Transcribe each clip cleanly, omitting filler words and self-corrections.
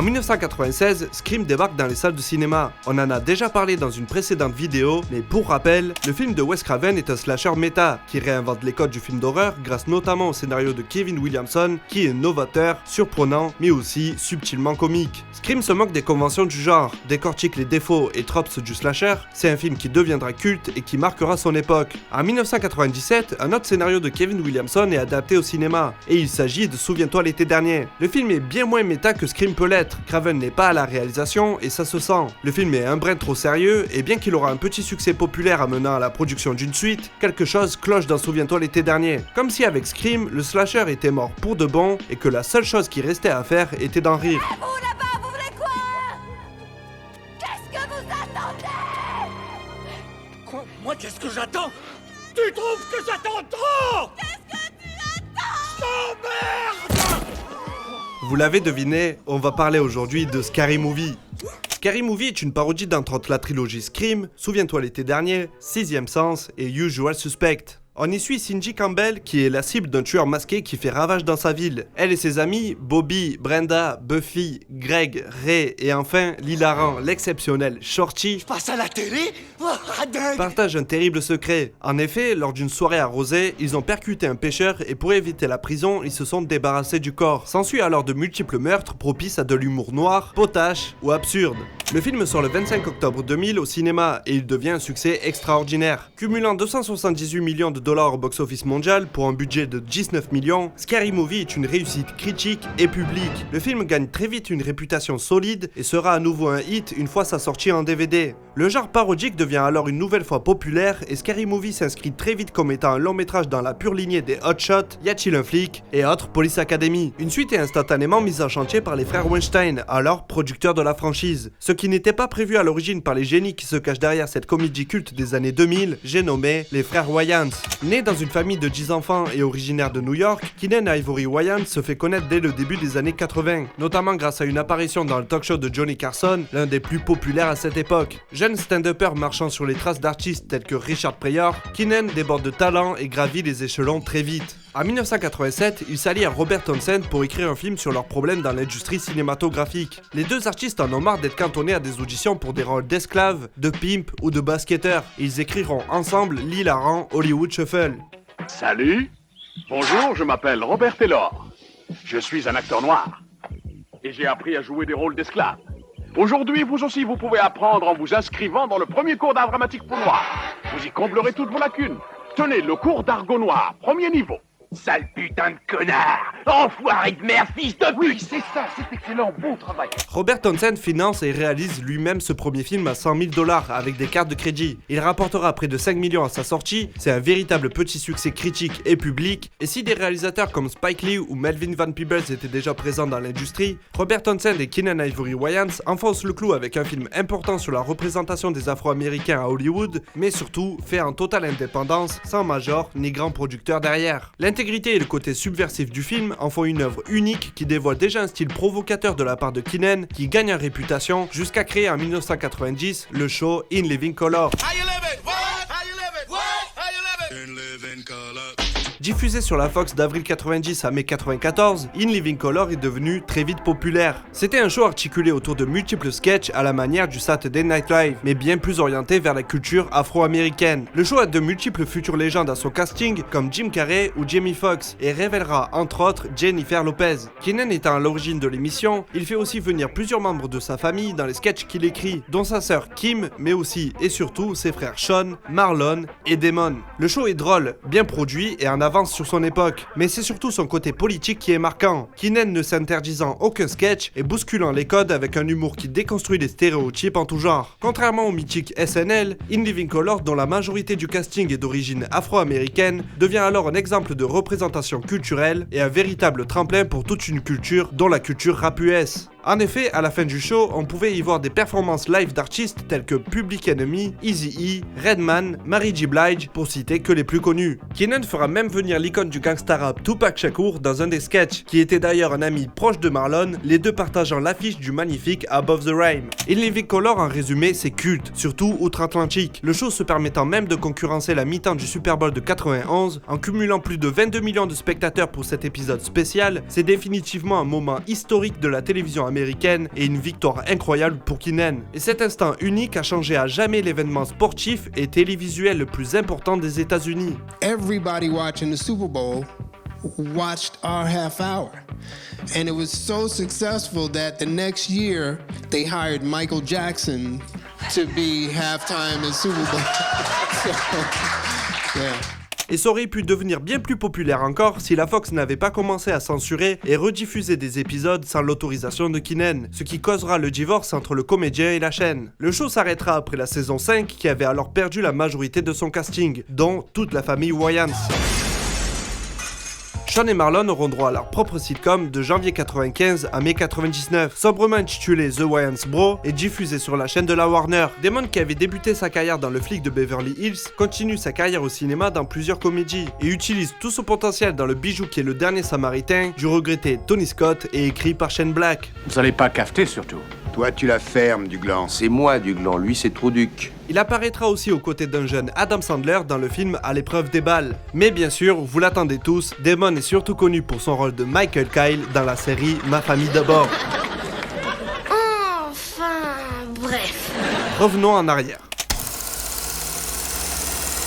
En 1996, Scream débarque dans les salles de cinéma. On en a déjà parlé dans une précédente vidéo, mais pour rappel, le film de Wes Craven est un slasher méta, qui réinvente les codes du film d'horreur grâce notamment au scénario de Kevin Williamson, qui est novateur, surprenant, mais aussi subtilement comique. Scream se moque des conventions du genre, décortique les défauts et tropes du slasher, c'est un film qui deviendra culte et qui marquera son époque. En 1997, un autre scénario de Kevin Williamson est adapté au cinéma, et il s'agit de Souviens-toi l'été dernier. Le film est bien moins méta que Scream peut l'être, Craven n'est pas à la réalisation et ça se sent. Le film est un brin trop sérieux et bien qu'il aura un petit succès populaire amenant à la production d'une suite, quelque chose cloche dans Souviens-toi l'été dernier. Comme si avec Scream, le slasher était mort pour de bon et que la seule chose qui restait à faire était d'en rire. Vous là-bas, vous voulez quoi? Qu'est-ce que vous attendez? Quoi? Moi, qu'est-ce que j'attends? Tu trouves que j'attends trop? Qu'est-ce que tu attends? Oh merde! Vous l'avez deviné, on va parler aujourd'hui de Scary Movie. Scary Movie est une parodie d'entre la trilogie Scream, Souviens-toi l'été dernier, Sixième Sens et Usual Suspect. On y suit Cindy Campbell, qui est la cible d'un tueur masqué qui fait ravage dans sa ville. Elle et ses amis, Bobby, Brenda, Buffy, Greg, Ray et enfin l'hilarant, l'exceptionnel Shorty, Je passe à la télé? Ah, dingue! partagent un terrible secret. En effet, lors d'une soirée arrosée, ils ont percuté un pêcheur et pour éviter la prison, ils se sont débarrassés du corps. S'ensuit alors de multiples meurtres propices à de l'humour noir, potache ou absurde. Le film sort le 25 octobre 2000 au cinéma et il devient un succès extraordinaire. Cumulant 278 millions de dollars au box-office mondial pour un budget de 19 millions, Scary Movie est une réussite critique et publique. Le film gagne très vite une réputation solide et sera à nouveau un hit une fois sa sortie en DVD. Le genre parodique devient alors une nouvelle fois populaire et Scary Movie s'inscrit très vite comme étant un long métrage dans la pure lignée des Hot Shots, Y'a-t-il un flic et autres Police Academy. Une suite est instantanément mise en chantier par les frères Weinstein, alors producteurs de la franchise. Ce qui n'était pas prévu à l'origine par les génies qui se cachent derrière cette comédie culte des années 2000, j'ai nommé les frères Wayans. Né dans une famille de 10 enfants et originaire de New York, Keenen Ivory Wayans se fait connaître dès le début des années 80, notamment grâce à une apparition dans le talk show de Johnny Carson, l'un des plus populaires à cette époque. Jeune stand-upper marchant sur les traces d'artistes tels que Richard Pryor, Keenen déborde de talent et gravit les échelons très vite. En 1987, il s'allie à Robert Townsend pour écrire un film sur leurs problèmes dans l'industrie cinématographique. Les deux artistes en ont marre d'être cantonnés à des auditions pour des rôles d'esclaves, de pimp ou de basketteur. Ils écriront ensemble l'hilarant Hollywood Shuffle. Salut, bonjour, je m'appelle Robert Taylor. Je suis un acteur noir et j'ai appris à jouer des rôles d'esclaves. Aujourd'hui, vous aussi, vous pouvez apprendre en vous inscrivant dans le premier cours d'art dramatique pour noirs. Vous y comblerez toutes vos lacunes. Tenez le cours d'argot noir, premier niveau. Sale putain de connard! Enfoiré de merde, fils de pute! Oui, c'est ça, c'est excellent, bon travail! Robert Townsend finance et réalise lui-même ce premier film à 100 000 $ avec des cartes de crédit. Il rapportera près de 5 millions à sa sortie, c'est un véritable petit succès critique et public, et si des réalisateurs comme Spike Lee ou Melvin Van Peebles étaient déjà présents dans l'industrie, Robert Townsend et Keenen Ivory Wayans enfoncent le clou avec un film important sur la représentation des Afro-Américains à Hollywood, mais surtout fait en totale indépendance, sans major ni grand producteur derrière. L'intégrité et le côté subversif du film en font une œuvre unique qui dévoile déjà un style provocateur de la part de Keenen qui gagne en réputation jusqu'à créer en 1990 le show In Living Color. Diffusé sur la Fox d'avril 90 à mai 94, In Living Color est devenu très vite populaire. C'était un show articulé autour de multiples sketchs à la manière du Saturday Night Live, mais bien plus orienté vers la culture afro-américaine. Le show a de multiples futures légendes à son casting, comme Jim Carrey ou Jamie Foxx, et révélera entre autres Jennifer Lopez. Keenen étant à l'origine de l'émission, il fait aussi venir plusieurs membres de sa famille dans les sketchs qu'il écrit, dont sa sœur Kim, mais aussi et surtout ses frères Sean, Marlon et Damon. Le show est drôle, bien produit et en avance sur son époque, mais c'est surtout son côté politique qui est marquant. Keenen ne s'interdisant aucun sketch et bousculant les codes avec un humour qui déconstruit les stéréotypes en tout genre. Contrairement au mythique SNL, In Living Color, dont la majorité du casting est d'origine afro-américaine, devient alors un exemple de représentation culturelle et un véritable tremplin pour toute une culture, dont la culture rap US. En effet, à la fin du show, on pouvait y voir des performances live d'artistes tels que Public Enemy, Eazy-E, Redman, Mary J. Blige, pour citer que les plus connus. Keenen fera même venir l'icône du gangsta rap Tupac Shakur dans un des sketchs, qui était d'ailleurs un ami proche de Marlon, les deux partageant l'affiche du magnifique Above the Rhyme. In Living Color, en résumé, c'est culte, surtout outre-Atlantique, le show se permettant même de concurrencer la mi-temps du Super Bowl de 91, en cumulant plus de 22 millions de spectateurs pour cet épisode spécial. C'est définitivement un moment historique de la télévision américaine et une victoire incroyable pour Keenan. Et cet instant unique a changé à jamais l'événement sportif et télévisuel le plus important des États-Unis. Everybody watching the Super Bowl watched our half hour. And it was so successful that the next year they hired Michael Jackson to be halftime in Super Bowl. So, yeah. Et ça aurait pu devenir bien plus populaire encore si la Fox n'avait pas commencé à censurer et rediffuser des épisodes sans l'autorisation de Keenan, ce qui causera le divorce entre le comédien et la chaîne. Le show s'arrêtera après la saison 5 qui avait alors perdu la majorité de son casting, dont toute la famille Wayans. Sean et Marlon auront droit à leur propre sitcom de janvier 95 à mai 99, sobrement intitulé The Wayans Bro et diffusé sur la chaîne de la Warner. Damon, qui avait débuté sa carrière dans le flic de Beverly Hills, continue sa carrière au cinéma dans plusieurs comédies et utilise tout son potentiel dans le bijou qui est Le Dernier Samaritain du regretté Tony Scott et écrit par Shane Black. Vous allez pas cafeter surtout. Toi, tu la fermes, Duglan. C'est moi, Duglan, lui c'est Trouduc. Il apparaîtra aussi aux côtés d'un jeune Adam Sandler dans le film À l'épreuve des balles. Mais bien sûr, vous l'attendez tous, Damon est surtout connu pour son rôle de Michael Kyle dans la série Ma famille d'abord. Enfin, bref. Revenons en arrière.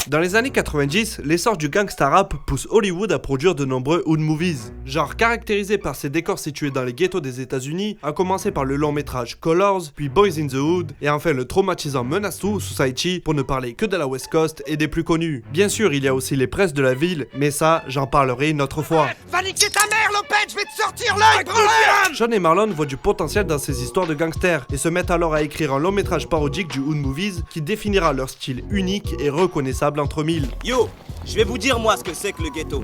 Dans les années 90, l'essor du gangsta rap pousse Hollywood à produire de nombreux hood movies. Genre caractérisé par ses décors situés dans les ghettos des États-Unis, à commencer par le long métrage Colors, puis Boys in the Hood, et enfin le traumatisant Menace to Society, pour ne parler que de la West Coast et des plus connus. Bien sûr, il y a aussi les presses de la ville, mais ça, j'en parlerai une autre fois. Va niquer ta mère, Lopez, je vais te sortir l'œil, branle-le! Sean et Marlon voient du potentiel dans ces histoires de gangsters, et se mettent alors à écrire un long métrage parodique du hood movies qui définira leur style unique et reconnaissable entre mille. Yo, je vais vous dire moi ce que c'est que le ghetto.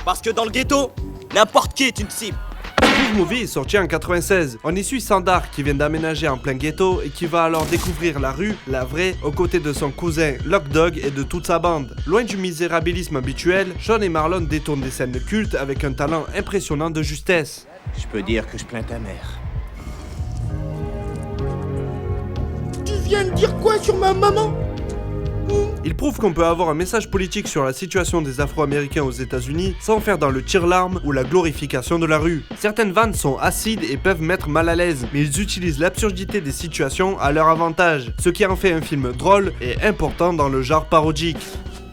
Parce que dans le ghetto, n'importe qui est une cible. Hood Movie est sorti en 96. On y suit Sandar qui vient d'aménager en plein ghetto et qui va alors découvrir la rue, la vraie, aux côtés de son cousin Lock Dog et de toute sa bande. Loin du misérabilisme habituel, Sean et Marlon détournent des scènes cultes avec un talent impressionnant de justesse. Je peux dire que je plains ta mère. Tu viens de dire quoi sur ma maman? Il prouve qu'on peut avoir un message politique sur la situation des Afro-Américains aux États-Unis sans faire dans le tire-larme ou la glorification de la rue. Certaines vannes sont acides et peuvent mettre mal à l'aise, mais ils utilisent l'absurdité des situations à leur avantage, ce qui en fait un film drôle et important dans le genre parodique.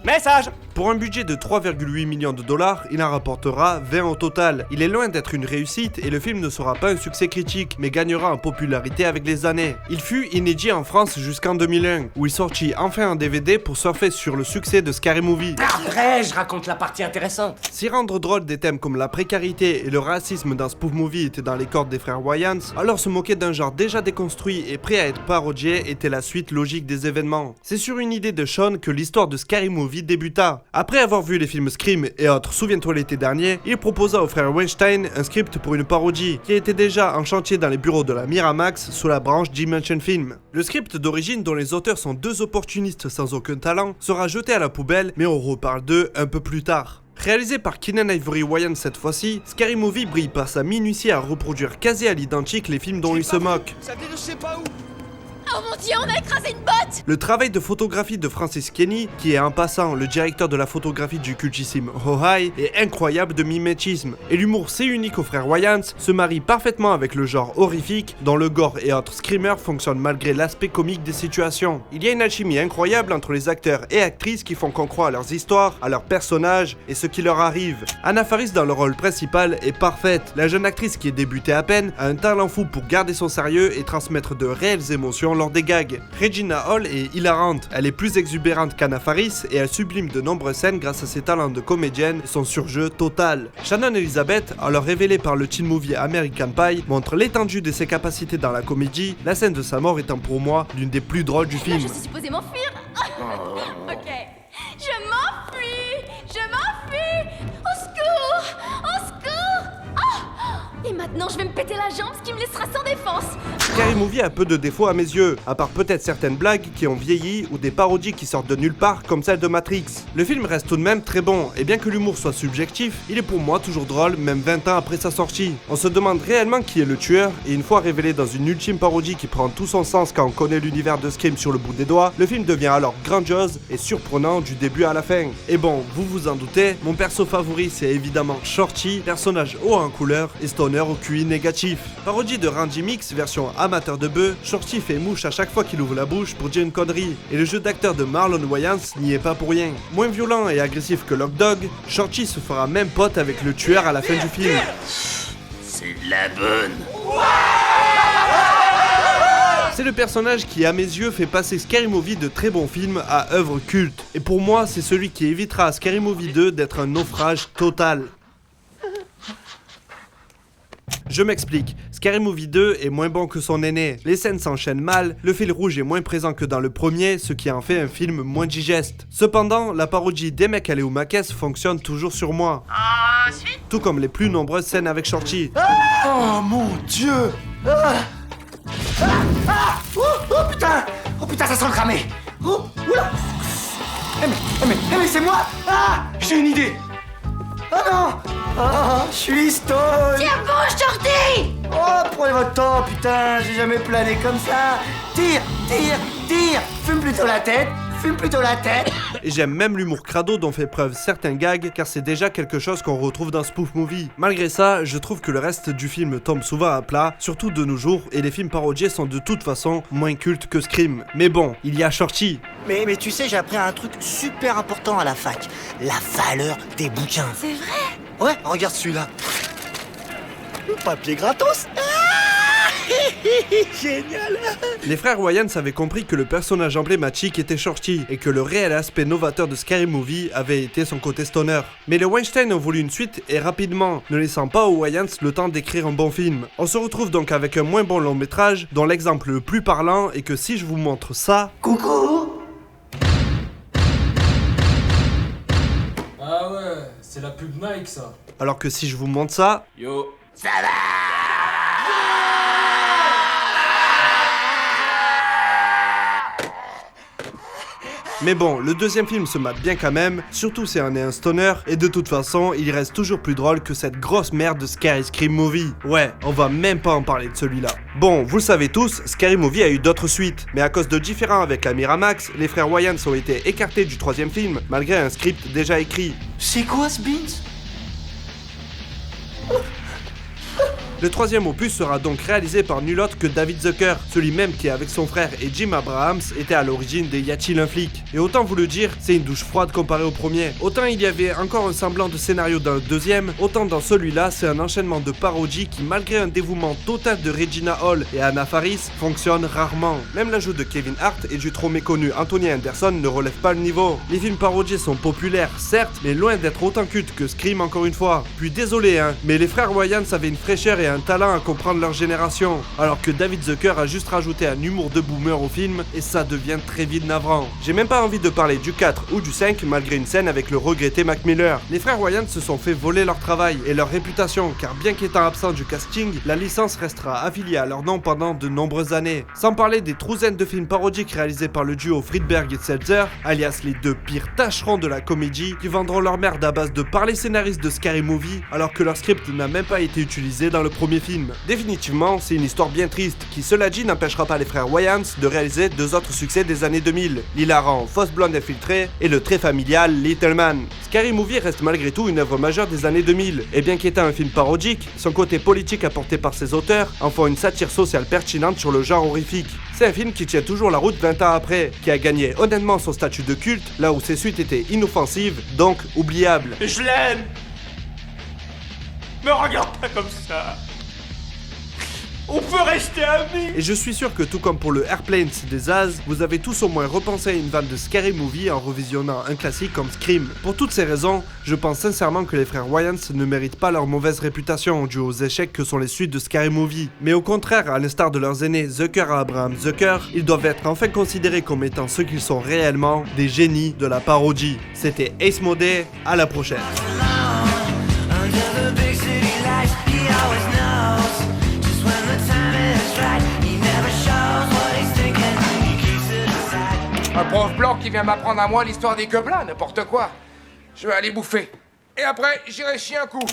Message! Pour un budget de 3,8 millions de dollars, il en rapportera 20 au total. Il est loin d'être une réussite et le film ne sera pas un succès critique, mais gagnera en popularité avec les années. Il fut inédit en France jusqu'en 2001, où il sortit enfin en DVD pour surfer sur le succès de Scary Movie. Après, je raconte la partie intéressante. Si rendre drôle des thèmes comme la précarité et le racisme dans Spoof Movie était dans les cordes des frères Wayans, alors se moquer d'un genre déjà déconstruit et prêt à être parodié était la suite logique des événements. C'est sur une idée de Sean que l'histoire de Scary Movie débuta. Après avoir vu les films Scream et autres Souviens-toi l'été dernier, il proposa au frère Weinstein un script pour une parodie qui était déjà en chantier dans les bureaux de la Miramax sous la branche Dimension Film. Le script d'origine, dont les auteurs sont deux opportunistes sans aucun talent, sera jeté à la poubelle, mais on reparle d'eux un peu plus tard. Réalisé par Keenan Ivory Wayans cette fois-ci, Scary Movie brille par sa minutie à reproduire quasi à l'identique les films dont il se moque. Ça dit je sais pas où. Oh mon dieu, on a écrasé une botte! Le travail de photographie de Francis Kenny, qui est en passant le directeur de la photographie du cultissime Hohai, est incroyable de mimétisme. Et l'humour si unique aux frères Wayans se marie parfaitement avec le genre horrifique, dont le gore et autres screamers fonctionnent malgré l'aspect comique des situations. Il y a une alchimie incroyable entre les acteurs et actrices qui font qu'on croit à leurs histoires, à leurs personnages et ce qui leur arrive. Anna Faris dans le rôle principal est parfaite. La jeune actrice qui est débutée à peine a un talent fou pour garder son sérieux et transmettre de réelles émotions lors des gags. Regina Hall est hilarante, elle est plus exubérante qu'Anna Faris et elle sublime de nombreuses scènes grâce à ses talents de comédienne et son surjeu total. Shannon Elizabeth, alors révélée par le teen movie American Pie, montre l'étendue de ses capacités dans la comédie, la scène de sa mort étant pour moi l'une des plus drôles du film. Là, je suis supposée m'enfuir. Ok. Je m'enfuis! Je m'enfuis! Au secours! Au secours! Oh! Et maintenant, je vais me péter la jambe, ce qui me laissera sans défense. Scary Movie a peu de défauts à mes yeux, à part peut-être certaines blagues qui ont vieilli ou des parodies qui sortent de nulle part comme celle de Matrix. Le film reste tout de même très bon, et bien que l'humour soit subjectif, il est pour moi toujours drôle, même 20 ans après sa sortie. On se demande réellement qui est le tueur, et une fois révélé dans une ultime parodie qui prend tout son sens quand on connaît l'univers de Scream sur le bout des doigts, le film devient alors grandiose et surprenant du début à la fin. Et bon, vous vous en doutez, mon perso favori c'est évidemment Shorty, personnage haut en couleur et stoner stoner au QI négatif. Parodie de Randy Mix version amateur de bœuf, Shorty fait mouche à chaque fois qu'il ouvre la bouche pour dire une connerie, et le jeu d'acteur de Marlon Wayans n'y est pas pour rien. Moins violent et agressif que Lock Dog, Shorty se fera même pote avec le tueur à la fin du film. C'est de la bonne. C'est le personnage qui, à mes yeux, fait passer Scary Movie de très bons films à œuvre culte. Et pour moi, c'est celui qui évitera à Scary Movie 2 d'être un naufrage total. Je m'explique, Scary Movie 2 est moins bon que son aîné, les scènes s'enchaînent mal, le fil rouge est moins présent que dans le premier, ce qui en fait un film moins digeste. Cependant, la parodie des mecs allés ou Maquès fonctionne toujours sur moi. Tout comme les plus nombreuses scènes avec Shorty. Oh mon Dieu. Oh putain, ça sent le cramé. Oh, oula. Mais c'est moi. J'ai une idée. Oh non. Je suis stone. Tiens, bouge, Shorty! Oh, prenez votre temps, putain, j'ai jamais plané comme ça. Tire. Fume plutôt la tête. Et j'aime même l'humour crado dont fait preuve certains gags, car c'est déjà quelque chose qu'on retrouve dans Spoof Movie. Malgré ça, je trouve que le reste du film tombe souvent à plat, surtout de nos jours, et les films parodiés sont de toute façon moins cultes que Scream. Mais bon, il y a Shorty. Mais tu sais, j'ai appris un truc super important à la fac. La valeur des bouquins. C'est vrai? Ouais, regarde celui-là. Papier gratos. Génial. Les frères Wayans avaient compris que le personnage emblématique était Shorty et que le réel aspect novateur de Scary Movie avait été son côté stoner. Mais les Weinstein ont voulu une suite et rapidement, ne laissant pas aux Wayans le temps d'écrire un bon film. On se retrouve donc avec un moins bon long métrage dont l'exemple le plus parlant est que si je vous montre ça... Coucou. Ah ouais, c'est la pub Nike ça. Alors que si je vous montre ça... Yo. Ça va. Mais bon, le deuxième film se mate bien quand même, surtout si on est un stoner, et de toute façon, il reste toujours plus drôle que cette grosse merde de Scary Scream Movie. Ouais, on va même pas en parler de celui-là. Bon, vous le savez tous, Scary Movie a eu d'autres suites, mais à cause de différends avec la Miramax, les frères Wayans ont été écartés du troisième film, malgré un script déjà écrit. C'est quoi ce beans? Le troisième opus sera donc réalisé par nul autre que David Zucker, celui même qui avec son frère et Jim Abrahams était à l'origine des Y-a-t-il un flic. Et autant vous le dire, c'est une douche froide comparé au premier. Autant il y avait encore un semblant de scénario dans le deuxième, autant dans celui-là c'est un enchaînement de parodies qui malgré un dévouement total de Regina Hall et Anna Faris, fonctionne rarement. Même l'ajout de Kevin Hart et du trop méconnu Anthony Anderson ne relève pas le niveau. Les films parodiés sont populaires, certes, mais loin d'être autant cultes que Scream encore une fois. Puis désolé mais les frères Wayans avaient une fraîcheur et un talent à comprendre leur génération, alors que David Zucker a juste rajouté un humour de boomer au film et ça devient très vite navrant. J'ai même pas envie de parler du 4 ou du 5 malgré une scène avec le regretté Mac Miller. Les frères Wayans se sont fait voler leur travail et leur réputation car bien qu'étant absents du casting, la licence restera affiliée à leur nom pendant de nombreuses années. Sans parler des trouzaines de films parodiques réalisés par le duo Friedberg et Seltzer, alias les deux pires tâcherons de la comédie qui vendront leur merde à base de parler scénaristes de Scary Movie alors que leur script n'a même pas été utilisé dans le premier film. Définitivement, c'est une histoire bien triste qui, cela dit, n'empêchera pas les frères Wayans de réaliser deux autres succès des années 2000, l'hilarant Fausse blonde infiltrée et le très familial Little Man. Scary Movie reste malgré tout une œuvre majeure des années 2000, et bien qu'étant un film parodique, son côté politique apporté par ses auteurs en font une satire sociale pertinente sur le genre horrifique. C'est un film qui tient toujours la route 20 ans après, qui a gagné honnêtement son statut de culte, là où ses suites étaient inoffensives, donc oubliables. Je l'aime. Me regarde pas comme ça. On peut rester amis. Et je suis sûr que tout comme pour le Airplanes des As, vous avez tous au moins repensé à une vanne de Scary Movie en revisionnant un classique comme Scream. Pour toutes ces raisons, je pense sincèrement que les frères Wayans ne méritent pas leur mauvaise réputation due aux échecs que sont les suites de Scary Movie. Mais au contraire, à l'instar de leurs aînés Zucker et Abraham Zucker, ils doivent être enfin considérés comme étant ceux qu'ils sont réellement, des génies de la parodie. C'était Ace Modé, à la prochaine. Un pauvre blanc qui vient m'apprendre à moi l'histoire des gobelins, n'importe quoi. Je vais aller bouffer. Et après, j'irai chier un coup.